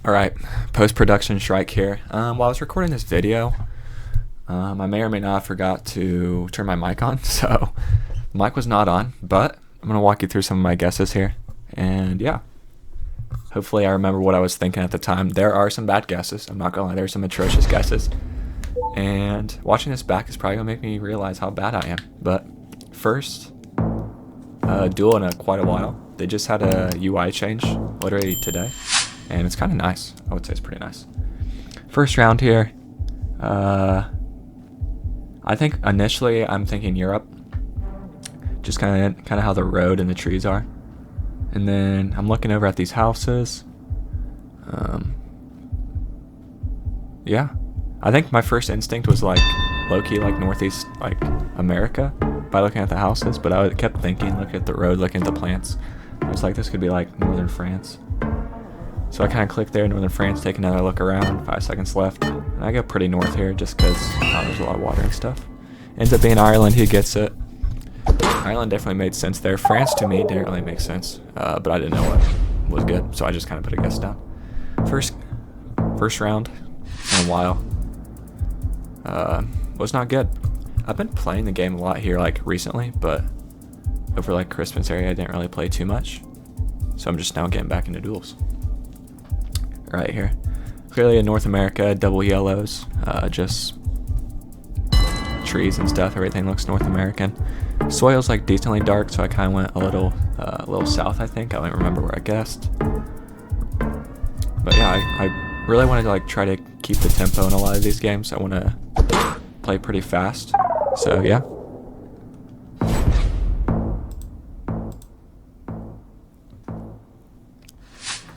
Alright, post-production strike here. While I was recording this video, I may or may not have forgot to turn my mic on, so the mic was not on, but I'm going to walk you through some of my guesses here. And yeah, hopefully I remember what I was thinking at the time. There are some bad guesses, I'm not going to lie, there are some atrocious guesses. And watching this back is probably going to make me realize how bad I am. But first, duel in quite a while. They just had a UI change literally today. And it's kind of nice. I would say it's pretty nice. First round here. I think initially I'm thinking Europe. Just kind of how the road and the trees are. And then I'm looking over at these houses. Yeah. I think my first instinct was like low-key like Northeast like America by looking at the houses. But I kept thinking, looking at the road, looking at the plants. I was like, this could be like northern France. So I kind of clicked there, northern France, take another look around, 5 seconds left. And I go pretty north here just because there's a lot of water and stuff. Ends up being Ireland, he gets it. Ireland definitely made sense there. France to me didn't really make sense, but I didn't know what was good, so I just kind of put a guess down. First round in a while was not good. I've been playing the game a lot here like recently, but over like Christmas area I didn't really play too much. So I'm just now getting back into duels. Right here, clearly in North America, double yellows, just trees and stuff. Everything looks North American. Soil's like decently dark, so I kind of went a little south. I think I don't remember where I guessed, but yeah, I really wanted to like try to keep the tempo in a lot of these games. I want to play pretty fast, so yeah.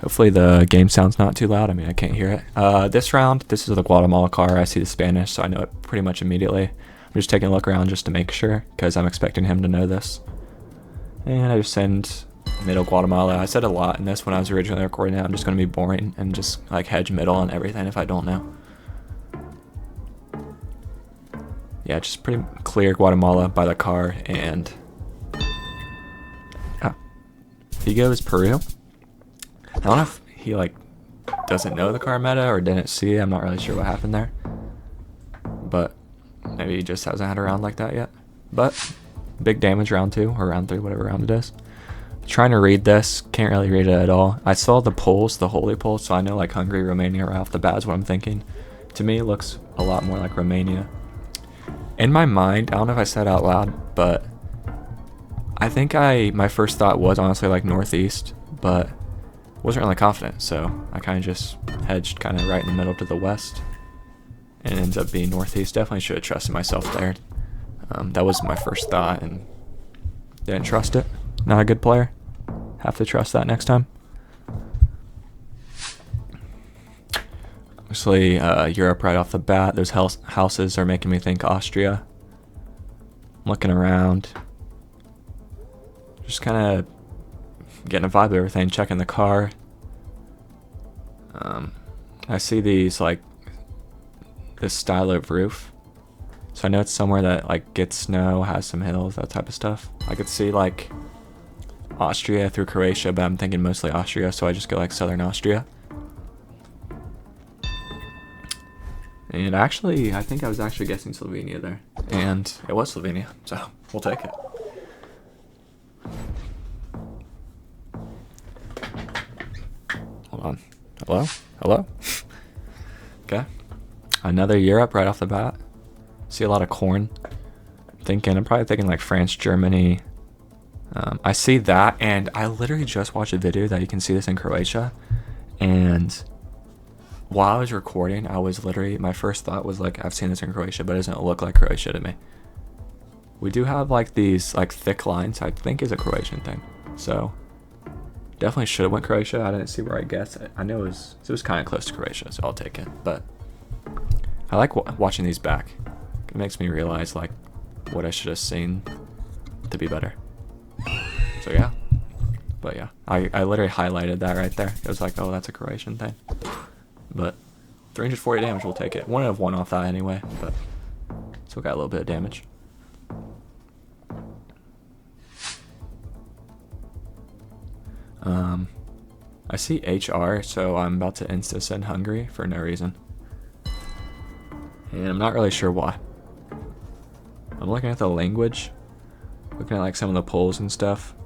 Hopefully the game sound's not too loud. I mean, I can't hear it. This round, this is the Guatemala car. I see the Spanish, so I know it pretty much immediately. I'm just taking a look around just to make sure, because I'm expecting him to know this. And I just send middle Guatemala. I said a lot in this when I was originally recording it. I'm just going to be boring and just like hedge middle on everything if I don't know. Yeah, just pretty clear Guatemala by the car, and he goes Peru. I don't know if he like doesn't know the car meta or didn't see it. I'm not really sure what happened there, but maybe he just hasn't had a round like that yet. But big damage round 2 or round 3, whatever round it is. Trying to read this, can't really read it at all. I saw the polls, the holy polls, so I know like Hungary, Romania right off the bat is what I'm thinking. To me, it looks a lot more like Romania. In my mind, I don't know if I said it out loud, but I think my first thought was honestly like Northeast, but wasn't really confident, so I kind of just hedged kind of right in the middle to the west, and it ends up being Northeast. Definitely should have trusted myself there. That was my first thought, and didn't trust it. Not a good player. Have to trust that next time. Obviously, Europe right off the bat. Those houses are making me think Austria. I'm looking around, just kind of getting a vibe of everything, checking the car. I see these like this style of roof, so I know it's somewhere that like gets snow, has some hills, that type of stuff. I could see like Austria through Croatia, but I'm thinking mostly Austria, so I just go like southern Austria. And actually, I think I was actually guessing Slovenia there, and it was Slovenia, so we'll take it. Hold on. Hello? Okay. Another Europe right off the bat. See a lot of corn. I'm probably thinking like France, Germany. I see that, and I literally just watched a video that you can see this in Croatia. And while I was recording, I was literally, my first thought was like, I've seen this in Croatia, but it doesn't look like Croatia to me. We do have like these like thick lines, I think is a Croatian thing. So definitely should have went Croatia. I didn't see where I guessed. I know it was kind of close to Croatia, so I'll take it. But I like watching these back. It makes me realize like what I should have seen to be better. So yeah. But yeah, I literally highlighted that right there. It was like, oh, that's a Croatian thing. But 340 damage, we'll take it. Wouldn't have won off that anyway, but still got a little bit of damage. I see HR, so I'm about to insta send Hungary for no reason. And I'm not really sure why. I'm looking at the language, looking at like some of the polls and stuff.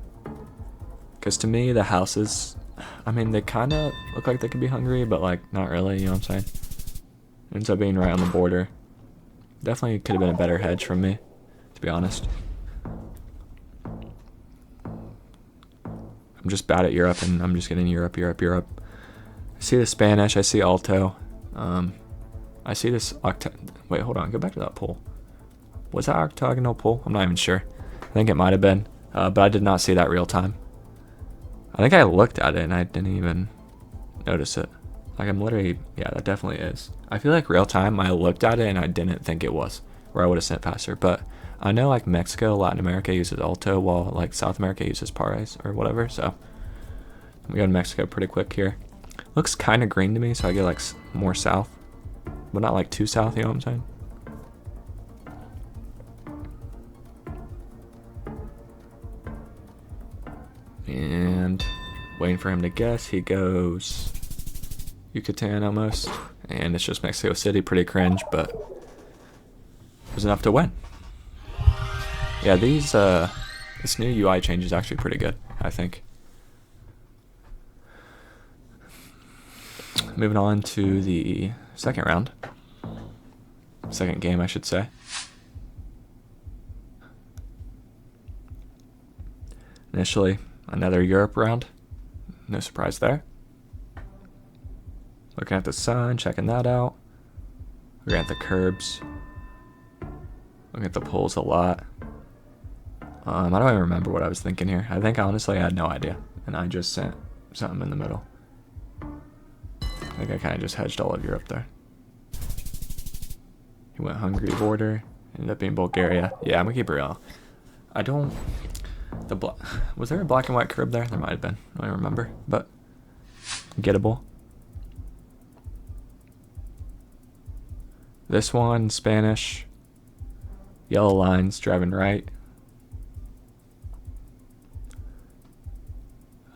Because to me, the houses, I mean, they kind of look like they could be Hungary, but like not really, you know what I'm saying? Ends up being right on the border. Definitely could have been a better hedge from me, to be honest. I'm just bad at Europe, and I'm just getting Europe. I see the Spanish, I see Alto. I see this wait, hold on, go back to that poll. Was that octagonal poll? I'm not even sure. I think it might have been, but I did not see that real time. I think I looked at it and I didn't even notice it. Like I'm literally, yeah, that definitely is. I feel like real time I looked at it and I didn't think it was, or I would have sent faster. But I know like Mexico, Latin America uses Alto, while like South America uses Pares or whatever. So I'm going to Mexico pretty quick here. Looks kind of green to me, so I get like more south, but not like too south, you know what I'm saying? And waiting for him to guess, he goes Yucatan almost, and it's just Mexico City. Pretty cringe, but it was enough to win. Yeah, this new UI change is actually pretty good, I think. Moving on to the second round. Second game, I should say. Initially, another Europe round. No surprise there. Looking at the sun, checking that out. Looking at the curbs. Looking at the polls a lot. I don't even remember what I was thinking here. I think honestly I had no idea, and I just sent something in the middle. I think I kind of just hedged all of Europe there. He went Hungary border, ended up being Bulgaria. Yeah, I'm gonna keep it real. I don't. Was there a black and white curb there? There might have been. I don't remember, but gettable. This one, Spanish. Yellow lines, driving right.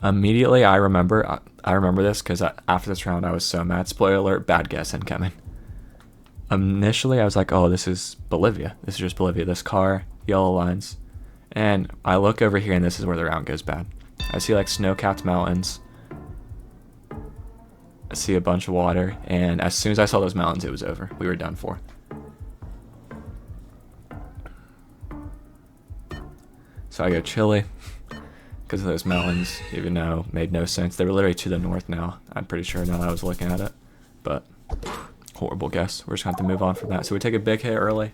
Immediately, I remember this because after this round, I was so mad. Spoiler alert, bad guess incoming. Initially, I was like, oh, this is Bolivia. This is just Bolivia. This car, yellow lines. And I look over here, and this is where the round goes bad. I see like snow-capped mountains. I see a bunch of water, and as soon as I saw those mountains, it was over. We were done for. So I go Chile because of those mountains, even though it made no sense. They were literally to the north now. I'm pretty sure now that I was looking at it, but horrible guess. We're just going to have to move on from that. So we take a big hit early.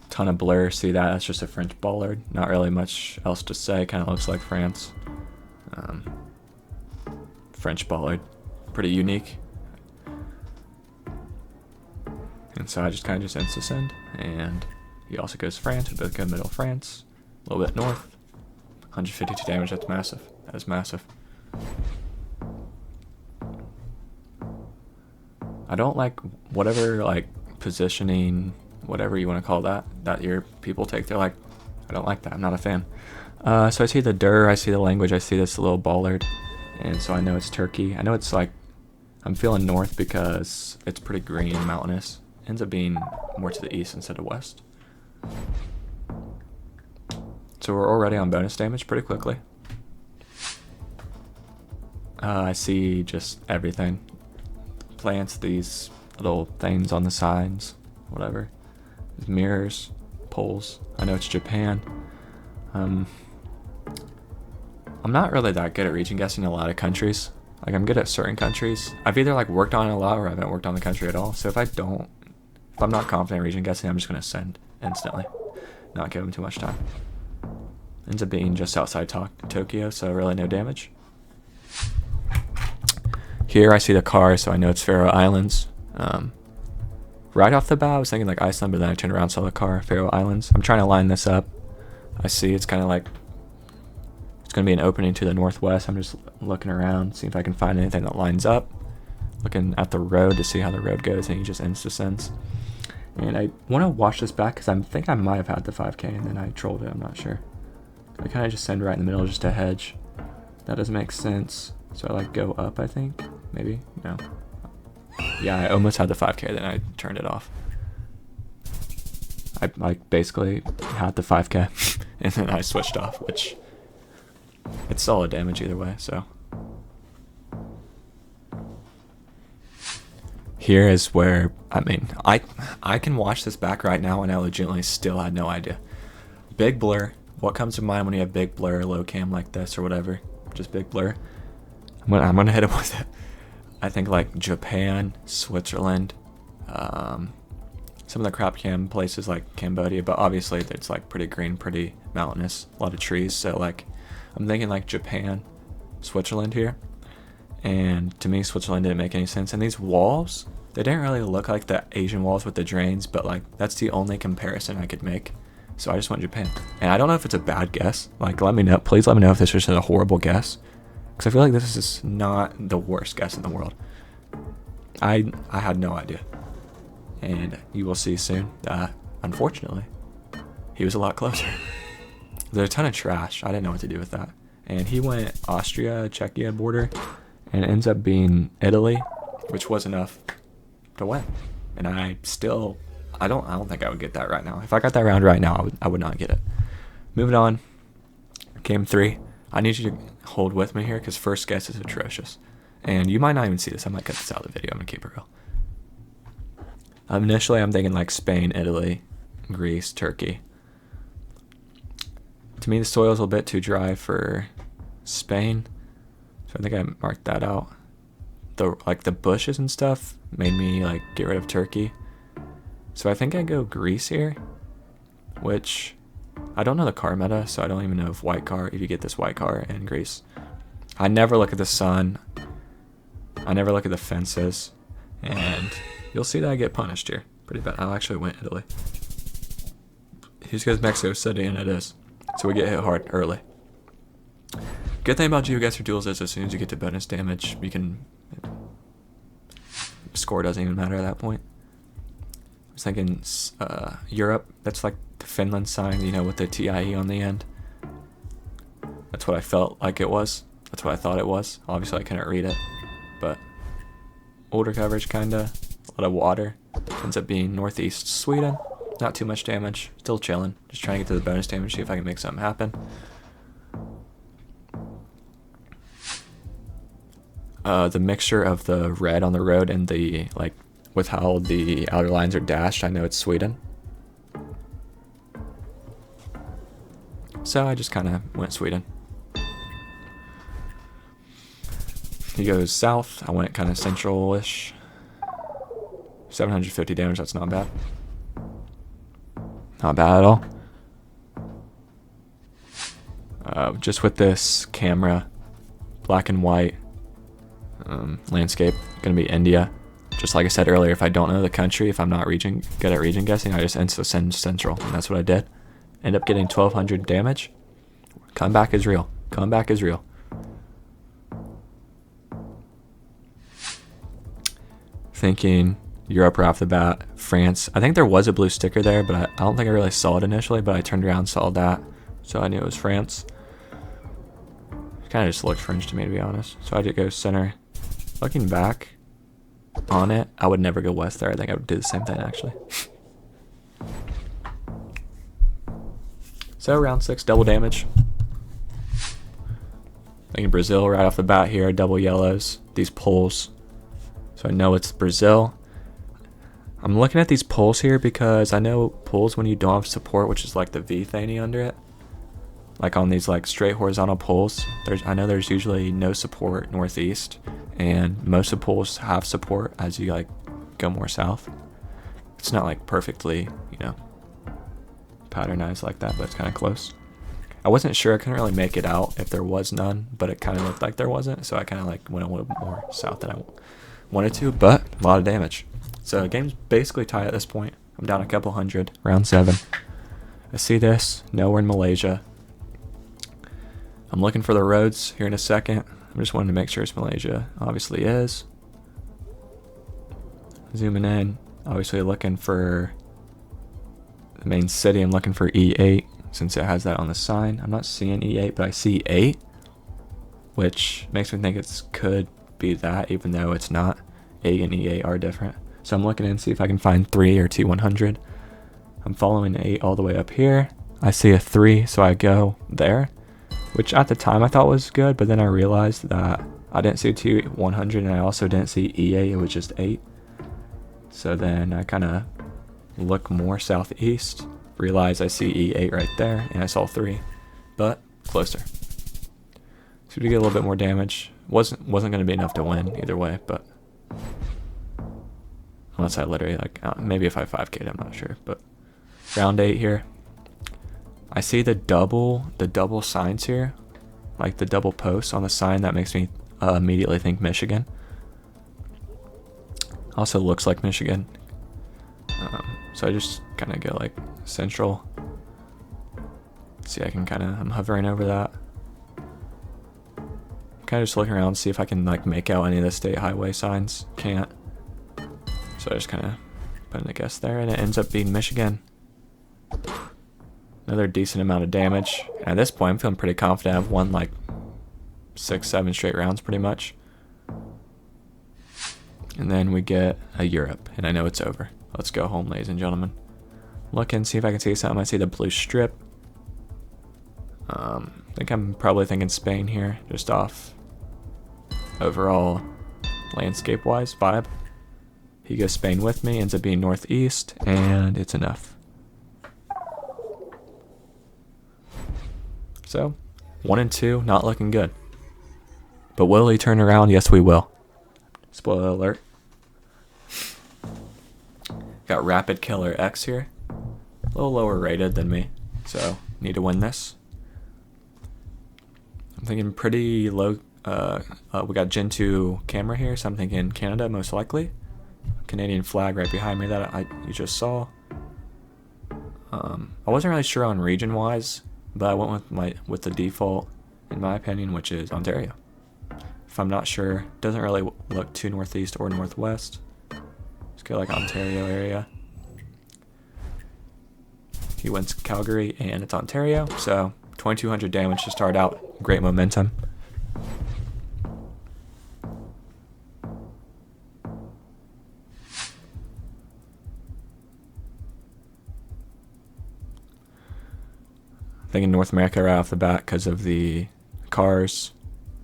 Ton of blur. See that? That's just a French bollard. Not really much else to say. Kind of looks like France. French bollard. Pretty unique. And so I just kind of just insta send. And he also goes France. We both go middle France. A little bit north. 152 damage. That's massive. That is massive. I don't like whatever like positioning, whatever you want to call that your people take. They're like, I don't like that. I'm not a fan. So I see the dir, I see the language, I see this little bollard, and so I know it's Turkey. I know it's like, I'm feeling north because it's pretty green and mountainous. Ends up being more to the east instead of west. So we're already on bonus damage pretty quickly. I see just everything. Plants, these little things on the sides, whatever. Mirrors, poles. I know it's Japan. I'm not really that good at region guessing a lot of countries. Like I'm good at certain countries. I've either like worked on it a lot or I haven't worked on the country at all. So if I'm not confident in region guessing, I'm just gonna send instantly. Not give them too much time. Ends up being just outside Tokyo, so really no damage. Here I see the car, so I know it's Faroe Islands. Right off the bat, I was thinking like Iceland, but then I turned around and saw the car, Faroe Islands. I'm trying to line this up. I see it's kind of like, it's going to be an opening to the northwest. I'm just looking around, see if I can find anything that lines up. Looking at the road to see how the road goes, and he just insta-sends. And I want to watch this back because I think I might have had the 5K and then I trolled it. I'm not sure. I kind of just send right in the middle just to hedge. That doesn't make sense. So I like go up, I think. Maybe? No. Yeah, I almost had the 5K, then I turned it off. I like basically had the 5K and then I switched off, which it's solid damage either way, so. Here is where, I mean, I can watch this back right now and I legitimately still had no idea. Big blur. What comes to mind when you have big blur, low cam like this or whatever? Just big blur. I'm gonna hit him with it. I think like Japan, Switzerland, some of the crop cam places like Cambodia, but obviously it's like pretty green, pretty mountainous, a lot of trees. So like, I'm thinking like Japan, Switzerland here. And to me, Switzerland didn't make any sense. And these walls, they didn't really look like the Asian walls with the drains, but like that's the only comparison I could make. So I just went Japan. And I don't know if it's a bad guess. Like, let me know. Please let me know if this was a horrible guess. Because I feel like this is not the worst guess in the world. I had no idea. And you will see soon that, unfortunately, he was a lot closer. There's a ton of trash. I didn't know what to do with that. And he went Austria, Czechia border. And it ends up being Italy, which was enough to win. And I don't think I would get that right now. If I got that round right now, I would not get it. Moving on. Game 3. I need you to hold with me here because first guess is atrocious. And you might not even see this. I might cut this out of the video. I'm going to keep it real. Initially, I'm thinking like Spain, Italy, Greece, Turkey. To me, the soil's a bit too dry for Spain. So I think I marked that out. The bushes and stuff made me like get rid of Turkey. So I think I go Greece here, which I don't know the car meta, so I don't even know if you get this white car in Greece. I never look at the sun. I never look at the fences, and you'll see that I get punished here pretty bad. I actually went Italy. Here's goes Mexico City, and it is. So we get hit hard early. Good thing about GeoGuessr duels is as soon as you get to bonus damage, you can... Score doesn't even matter at that point. I was thinking Europe, that's like the Finland sign, you know, with the TIE on the end. That's what I felt like it was. That's what I thought it was. Obviously I couldn't read it, but older coverage kinda. A lot of water. Ends up being northeast Sweden. Not too much damage. Still chilling. Just trying to get to the bonus damage, see if I can make something happen. The mixture of the red on the road and the, like, with how the outer lines are dashed, I know it's Sweden. So I just kind of went Sweden. He goes south. I went kind of central-ish. 750 damage, that's not bad. Not bad at all. Just with this camera, black and white, landscape, gonna be India. Just like I said earlier, if I don't know the country, if I'm not good at region guessing, I just send central, and that's what I did. End up getting 1200 damage. Comeback is real. Comeback is real. Thinking Europe right off the bat. France. I think there was a blue sticker there, but I don't think I really saw it initially, but I turned around and saw that. So I knew it was France. It kind of just looked French to me, to be honest. So I did go center. Looking back on it, I would never go west there. I think I would do the same thing, actually. So round 6, double damage. Thinking Brazil right off the bat here, double yellows. These poles. So I know it's Brazil. I'm looking at these poles here because I know poles when you don't have support, which is like the V thingy under it. Like on these like straight horizontal poles, I know there's usually no support northeast, and most of the poles have support as you like go more south. It's not like perfectly, you know, patternized like that, but it's kind of close. I wasn't sure, I couldn't really make it out if there was none, but it kind of looked like there wasn't, so I kind of like went a little more south than I wanted to, but a lot of damage. So the game's basically tied at this point. I'm down a couple hundred, round 7. I see this, no, we're in Malaysia. I'm looking for the roads here in a second. I'm just wanting to make sure it's Malaysia. Obviously is. Zooming in, obviously looking for the main city. I'm looking for E8 since it has that on the sign. I'm not seeing E8, but I see 8, which makes me think it could be that, even though it's not. A and E8 are different. So I'm looking in to see if I can find 3 or T100. I'm following 8 all the way up here. I see a 3, so I go there, which at the time I thought was good, but then I realized that I didn't see T100 and I also didn't see E8, it was just 8. So then I kind of look more southeast, realize I see E8 right there, and I saw 3, but closer. So we get a little bit more damage. Wasn't going to be enough to win either way, but unless I literally maybe if I 5K'd, I'm not sure, but round 8 here. I see the double signs here, like the double posts on the sign. That makes me immediately think Michigan. Also looks like Michigan. So I just kind of go like central. See, I'm hovering over that. Kind of just looking around, see if I can like make out any of the state highway signs. Can't. So I just kind of put in a guess there, and it ends up being Michigan. Another decent amount of damage. And at this point, I'm feeling pretty confident. I've won like 6-7 straight rounds pretty much. And then we get a Europe, and I know it's over. Let's go home, ladies and gentlemen. Look and see if I can see something. I see the blue strip. I think I'm probably thinking Spain here, just off overall landscape-wise vibe. He goes Spain with me, ends up being northeast, and it's enough. So, 1 and 2, not looking good. But will he turn around? Yes, we will. Spoiler alert. Got Rapid Killer X here. A little lower rated than me, so need to win this. I'm thinking pretty low. We got Gen 2 camera here, so I'm thinking Canada most likely. Canadian flag right behind me that you just saw. I wasn't really sure on region-wise, but I went with the default, in my opinion, which is Ontario. If I'm not sure, doesn't really look too northeast or northwest. Let's go like Ontario area. He wins Calgary, and it's Ontario, so 2200 damage to start out. Great momentum. Thinking North America right off the bat because of the cars,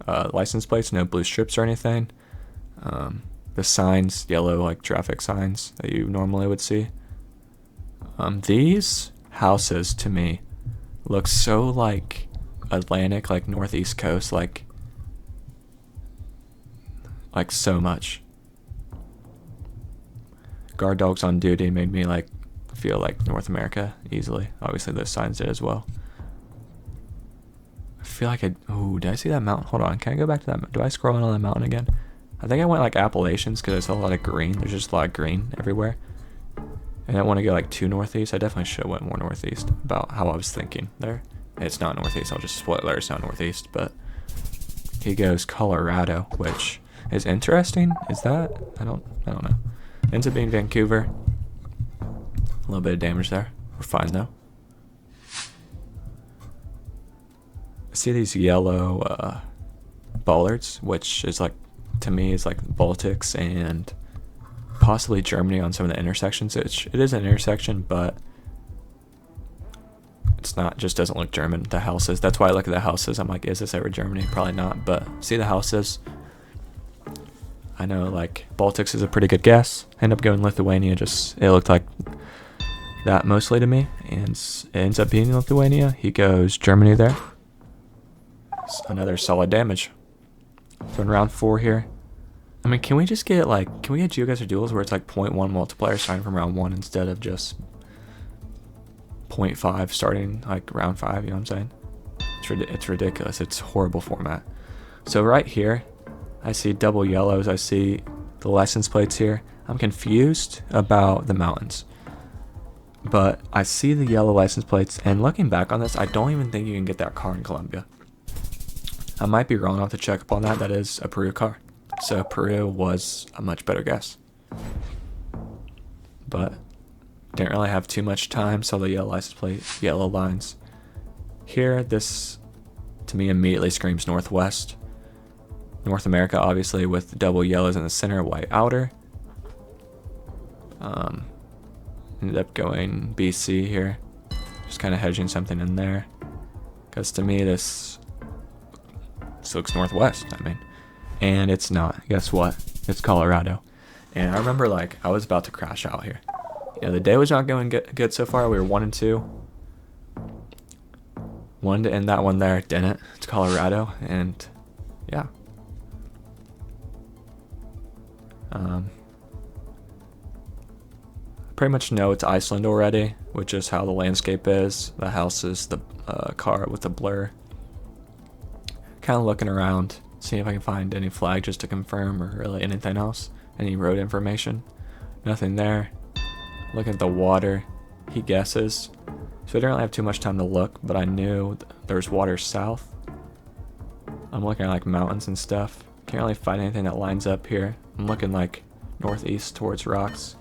license plates, no blue strips or anything. The signs, yellow like traffic signs that you normally would see. These houses to me look so like Atlantic, like northeast coast, like so much. Guard dogs on duty made me like feel like North America easily. Obviously those signs did as well. I feel like did I see that mountain? Hold on, can I go back to that? Do I scroll in on that mountain again? I think I went like Appalachians because I saw a lot of green. There's just a lot of green everywhere. And I want to go like too northeast. I definitely should have went more northeast about how I was thinking there. It's not northeast. I'll just spoiler, it's not northeast. But he goes Colorado, which is interesting. Is that? I don't know. Ends up being Vancouver. A little bit of damage there. We're fine though. I see these yellow bollards, which is like, to me, is like Baltics and possibly Germany on some of the intersections. It is an intersection, but it's not, just doesn't look German. The houses, that's why I look at the houses. I'm like, is this ever Germany? Probably not, but see the houses. I know like Baltics is a pretty good guess. End up going Lithuania, just it looked like that mostly to me, and it ends up being Lithuania. He goes Germany there. Another solid damage. So in round 4 here, I mean, can we just get can we get GeoGuessr duels where it's like 0.1 multiplier starting from round 1 instead of just 0.5 starting like round 5, you know what I'm saying? It's ridiculous. It's a horrible format. So right here, I see double yellows. I see the license plates here. I'm confused about the mountains. But I see the yellow license plates, and looking back on this, I don't even think you can get that car in Colombia. I might be wrong. I'll have to check up on that. That is a Peru car. So Peru was a much better guess. But Didn't really have too much time, saw the yellow license plate, yellow lines. Here, this to me immediately screams Northwest. North America, obviously, with double yellows in the center, white outer. Ended up going BC here. Just kind of hedging something in there. Because to me, this looks Northwest, I mean. And it's not. Guess what? It's Colorado. And I remember, like, I was about to crash out here. You know, the day was not going good so far. We were 1-2. Wanted to end that one there. Didn't. It's Colorado. And, yeah. Pretty much know it's Iceland already, which is how the landscape is. The house is the car with the blur. Kind of looking around, seeing if I can find any flag just to confirm, or really anything else. Any road information. Nothing there. Looking at the water. He guesses. So I didn't really have too much time to look, but I knew there's water south. I'm looking at like mountains and stuff. Can't really find anything that lines up here. I'm looking like northeast towards rocks.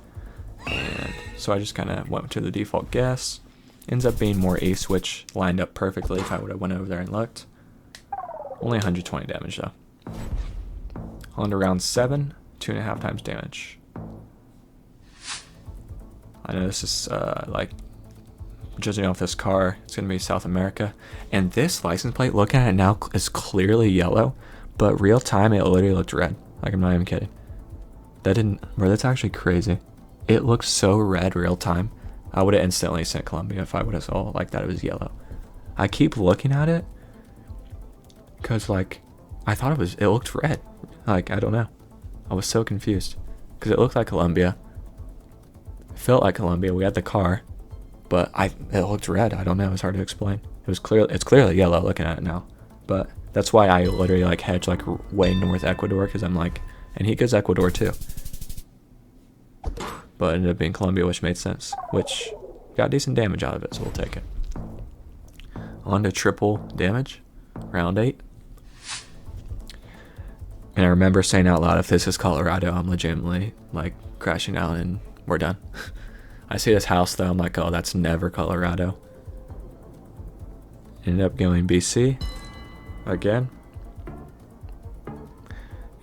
And so I just kind of went to the default guess. Ends up being more east, which lined up perfectly if I would have went over there and looked. Only 120 damage though. On to round 7, 2.5 times damage. I know this is like, judging off this car, it's going to be South America. And this license plate, looking at it now, is clearly yellow, but real time it literally looked red. Like, I'm not even kidding. That didn't, bro, that's actually crazy. It looked so red real time. I would have instantly sent Colombia if I would have saw like that it was yellow. I keep looking at it because like I thought it looked red. Like, I don't know. I was so confused because it looked like Colombia. It felt like Colombia. We had the car, but it looked red. I don't know. It's hard to explain. It's clearly yellow looking at it now. But that's why I literally like hedge like way north Ecuador, because I'm like, and he goes Ecuador too. But it ended up being Colombia, which made sense. Which got decent damage out of it, so we'll take it. On to triple damage, round 8. And I remember saying out loud, if this is Colorado, I'm legitimately like crashing out and we're done. I see this house though, I'm like, oh, that's never Colorado. Ended up going BC again.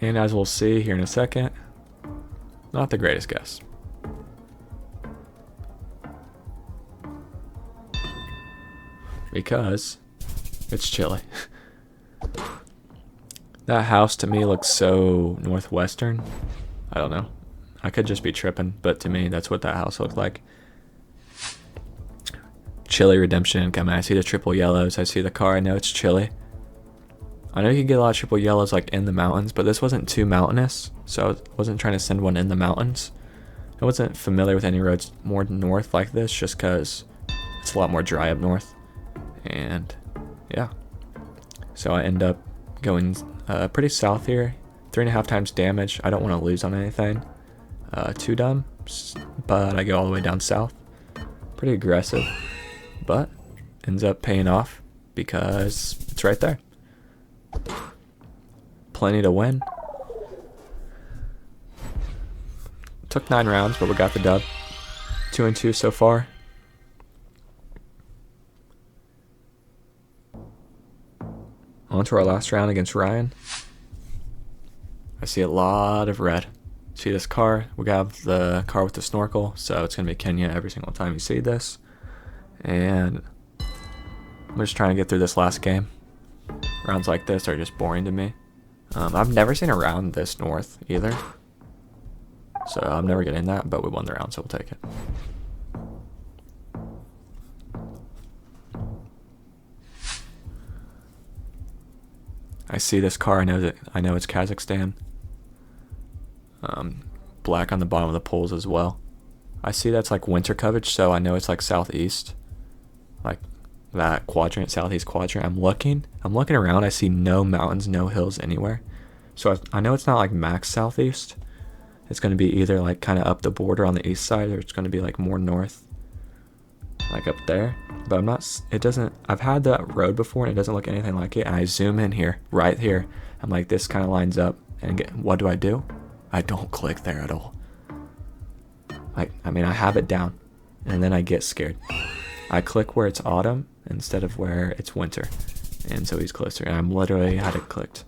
And as we'll see here in a second, not the greatest guess. Because it's Chile. That house to me looks so northwestern. I don't know. I could just be tripping, but to me, that's what that house looked like. Chile redemption incoming. I see the triple yellows. I see the car. I know it's Chile. I know you can get a lot of triple yellows like in the mountains, but this wasn't too mountainous, so I wasn't trying to send one in the mountains. I wasn't familiar with any roads more north like this, just because it's a lot more dry up north. And yeah, so I end up going pretty south here. 3.5 times damage. I don't want to lose on anything too dumb, but I go all the way down south. Pretty aggressive, but ends up paying off because it's right there. Plenty to win. Took 9 rounds, but we got the dub. 2-2 so far. On to our last round against Ryan. I see a lot of red. See this car? We have the car with the snorkel, so it's going to be Kenya every single time you see this. And I'm just trying to get through this last game. Rounds like this are just boring to me. I've never seen a round this north either. So I'm never getting that, but we won the round, so we'll take it. I see this car. I know it's Kazakhstan. Black on the bottom of the poles as well. I see that's like winter coverage, so I know it's like southeast, like that quadrant, southeast quadrant. I'm looking around. I see no mountains, no hills anywhere. So I know it's not like max southeast. It's going to be either like kind of up the border on the east side, or it's going to be like more north, like up there. But I'm not, it doesn't, I've had that road before and it doesn't look anything like it. And I zoom in here, right here. I'm like, this kind of lines up, and what do? I don't click there at all. I mean, I have it down and then I get scared. I click where it's autumn instead of where it's winter, and so he's closer, and I'm literally had it clicked.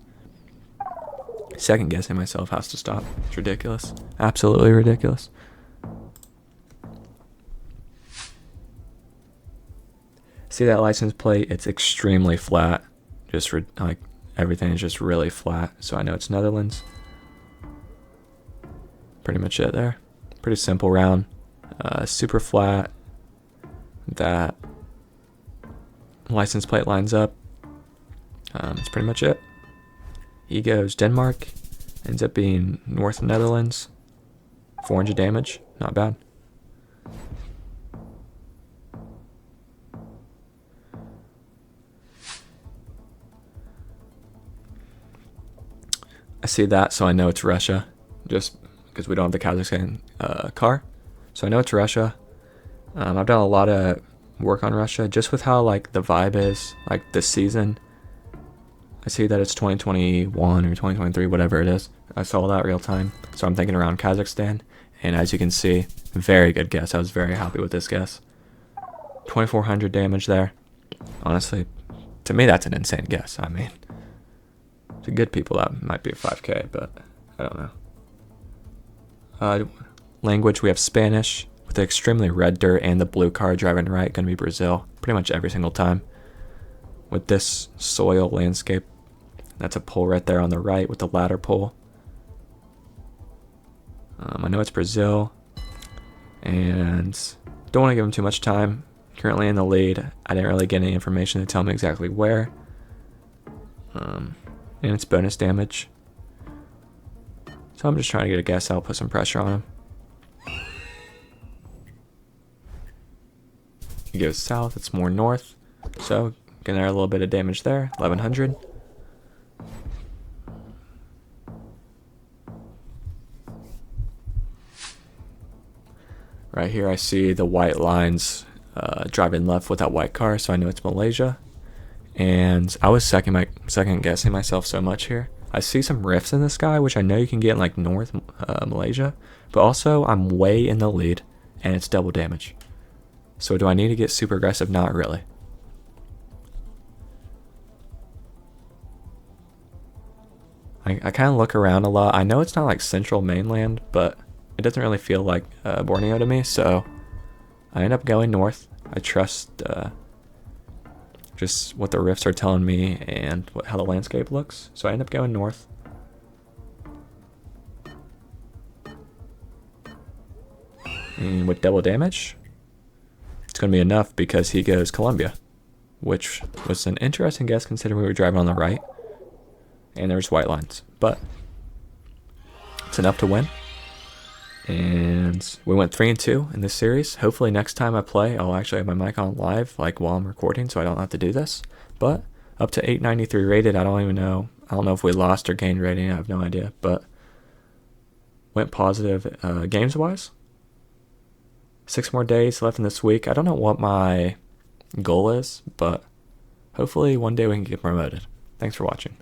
Second guessing myself has to stop. It's ridiculous. Absolutely ridiculous. See that license plate? It's extremely flat. Just like everything is just really flat. So I know it's Netherlands. Pretty much it there. Pretty simple round. Super flat. That license plate lines up. That's pretty much it. He goes Denmark. Ends up being North Netherlands. 400 damage. Not bad. I see that, so I know it's Russia, just because we don't have the Kazakhstan car. So I know it's Russia. I've done a lot of work on Russia, just with how like the vibe is, like this season. I see that it's 2021 or 2023, whatever it is. I saw that real time, so I'm thinking around Kazakhstan. And as you can see, very good guess. I was very happy with this guess. 2,400 damage there. Honestly, to me, that's an insane guess. I mean, to good people, that might be a 5K, but I don't know. Language, we have Spanish with the extremely red dirt and the blue car driving right, going to be Brazil pretty much every single time. With this soil landscape, that's a pole right there on the right with the ladder pole. I know it's Brazil, and don't want to give him too much time. Currently in the lead. I didn't really get any information to tell me exactly where. And it's bonus damage. So I'm just trying to get a guess. I'll put some pressure on him. He goes south. It's more north. So getting there a little bit of damage there. 1,100. Right here I see the white lines driving left with that white car, so I know it's Malaysia. And I was second guessing myself so much here. I see some rifts in the sky, which I know you can get in like North Malaysia, but also I'm way in the lead, and it's double damage. So do I need to get super aggressive? Not really. I kind of look around a lot. I know it's not like central mainland, but it doesn't really feel like Borneo to me, so I end up going north. I trust just what the rifts are telling me and how the landscape looks, so I end up going north. And with double damage, it's going to be enough because he goes Colombia, which was an interesting guess considering we were driving on the right and there's white lines, but it's enough to win. And we went 3-2 in this series. Hopefully next time I play, I'll actually have my mic on live, like while I'm recording, so I don't have to do this. But up to 893 rated. I don't even know. I don't know if we lost or gained rating. I have no idea. But went positive games-wise. 6 more days left in this week. I don't know what my goal is, but hopefully one day we can get promoted. Thanks for watching.